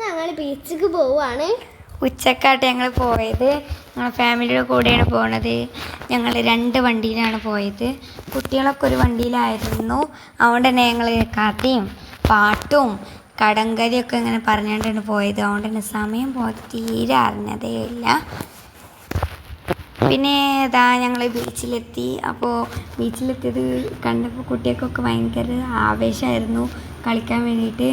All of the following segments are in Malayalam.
ഞങ്ങൾ ബീച്ചിക്ക് പോവാണ്. ഉച്ചക്കാട്ട് ഞങ്ങൾ പോയത്. ഞങ്ങൾ ഫാമിലിയുടെ കൂടെയാണ് പോണത്. ഞങ്ങൾ 2 വണ്ടിയിലാണ് പോയത്. കുട്ടികളൊക്കെ ഒരു വണ്ടിയിലായിരുന്നു. അതുകൊണ്ട് തന്നെ ഞങ്ങൾ കഥയും പാട്ടും കടങ്കഥയൊക്കെ ഇങ്ങനെ പറഞ്ഞുകൊണ്ടാണ് പോയത്. അതുകൊണ്ട് തന്നെ സമയം പോയത് തീരെ അറിഞ്ഞതേ ഇല്ല. പിന്നെ ഇതാ ഞങ്ങൾ ബീച്ചിലെത്തി. അപ്പോൾ ബീച്ചിലെത്തിയത് കണ്ടപ്പോൾ കുട്ടികൾക്കൊക്കെ ഭയങ്കര ആവേശമായിരുന്നു കളിക്കാൻ വേണ്ടിയിട്ട്.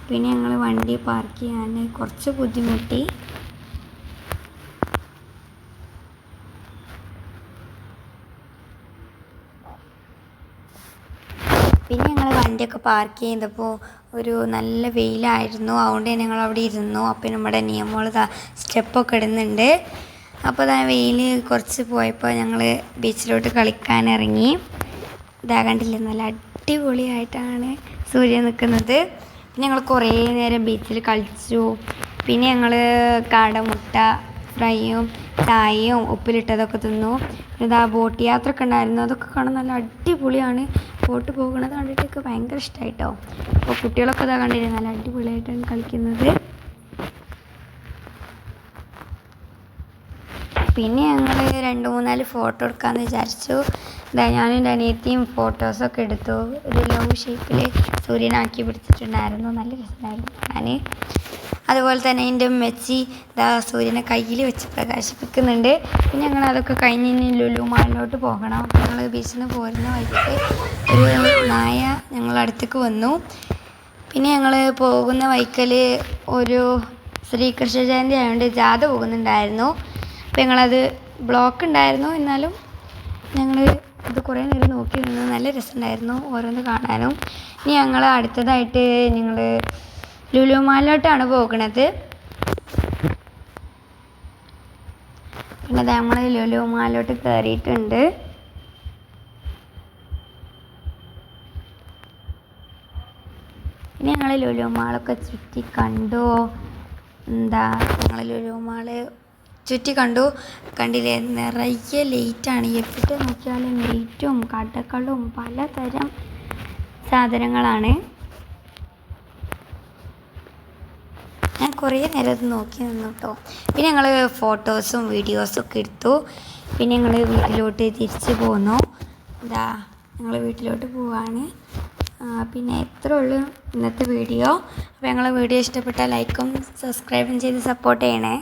പിന്നെ ഞങ്ങൾ വണ്ടി പാർക്ക് ചെയ്യാൻ കുറച്ച് ബുദ്ധിമുട്ടി. പിന്നെ ഞങ്ങൾ വണ്ടിയൊക്കെ പാർക്ക് ചെയ്തപ്പോൾ ഒരു നല്ല വെയിലായിരുന്നു. അതുകൊണ്ട് തന്നെ ഞങ്ങൾ അവിടെ ഇരുന്നു. അപ്പം നമ്മുടെ നിയമങ്ങൾ സ്റ്റെപ്പൊക്കെ ഇടുന്നുണ്ട്. അപ്പോൾ ഇതാ വെയിൽ കുറച്ച് പോയപ്പോൾ ഞങ്ങൾ ബീച്ചിലോട്ട് കളിക്കാനിറങ്ങി. ഇതാ കണ്ടില്ലേ, നല്ല അടിപൊളിയായിട്ടാണ് സൂര്യൻ നിൽക്കുന്നത്. പിന്നെ ഞങ്ങൾ കുറേ നേരം ബീച്ചിൽ കളിച്ചു. പിന്നെ ഞങ്ങൾ കാടമുട്ട ഫ്രൈയും ചായയും ഉപ്പിലിട്ടതൊക്കെ തിന്നു. ഇതാ ബോട്ട് യാത്ര ഒക്കെ ഉണ്ടായിരുന്നു. അതൊക്കെ കാണാൻ നല്ല അടിപൊളിയാണ്. ബോട്ട് പോകുന്നത് കണ്ടിട്ടൊക്കെ ഭയങ്കര ഇഷ്ടമായിട്ടോ. അപ്പോൾ കുട്ടികളൊക്കെ ഇതാ കണ്ടില്ലേ, നല്ല അടിപൊളിയായിട്ടാണ് കളിക്കുന്നത്. പിന്നെ ഞങ്ങൾ 2-3 ഫോട്ടോ എടുക്കാമെന്ന് വിചാരിച്ചു. ഇതാ ഞാനും എൻ്റെ അനിയത്തിയും ഫോട്ടോസൊക്കെ എടുത്തു. ഒരു ലവ് ഷേപ്പിൽ സൂര്യനാക്കി പിടിച്ചിട്ടുണ്ടായിരുന്നു. നല്ല രസമായിരുന്നു ഞാൻ. അതുപോലെ തന്നെ എൻ്റെ മെച്ചി ഇതാ സൂര്യനെ കയ്യിൽ വെച്ച് പ്രകാശിപ്പിക്കുന്നുണ്ട്. പിന്നെ ഞങ്ങൾ അതൊക്കെ കഴിഞ്ഞ് ലുലു മാളിലോട്ട് പോകണം. അപ്പോൾ ഞങ്ങൾ ബീച്ചിൽ നിന്ന് പോരുന്ന വഴിക്ക് ഒരു നായ ഞങ്ങളടുത്തേക്ക് വന്നു. പിന്നെ ഞങ്ങൾ പോകുന്ന വഴിക്കൽ ഒരു ശ്രീകൃഷ്ണ ജയന്തി ആയതുകൊണ്ട് ജാഥ പോകുന്നുണ്ടായിരുന്നു. അപ്പോൾ ഞങ്ങളത് ബ്ലോക്ക് ഉണ്ടായിരുന്നു. എന്നാലും ഞങ്ങൾ ഇത് കുറേ നേരം നോക്കി നിന്ന്. നല്ല രസമുണ്ടായിരുന്നു ഓരോന്ന് കാണാനും. ഇനി ഞങ്ങൾ അടുത്തതായിട്ട് ഞങ്ങൾ ലുലു മാളിലോട്ടാണ് പോകുന്നത്. പിന്നെ നമ്മൾ ലുലു മാളിലോട്ട് കയറിയിട്ടുണ്ട്. പിന്നെ ഞങ്ങൾ ലുലു മാളൊക്കെ ചുറ്റി കണ്ടു. ഞങ്ങൾ ലുലു മാള് ചുറ്റി കണ്ടില്ലേ, നിറയെ ലേറ്റാണ്. എവിടെ നോക്കിയാലും ലേറ്റും കടകളും പലതരം സാധനങ്ങളാണ്. ഞാൻ കുറേ നേരം അത് നോക്കി നിന്നു കേട്ടോ. പിന്നെ ഞങ്ങൾ ഫോട്ടോസും വീഡിയോസും ഒക്കെ എടുത്തു. പിന്നെ ഞങ്ങൾ വീട്ടിലോട്ട് തിരിച്ച് പോന്നു. ഞങ്ങൾ വീട്ടിലോട്ട് പോവാണ്. പിന്നെ ഇത്രേ ഉള്ളൂ ഇന്നത്തെ വീഡിയോ. അപ്പോൾ ഞങ്ങളെ വീഡിയോ ഇഷ്ടപ്പെട്ടാൽ ലൈക്കും സബ്സ്ക്രൈബും ചെയ്ത് സപ്പോർട്ട് ചെയ്യണേ.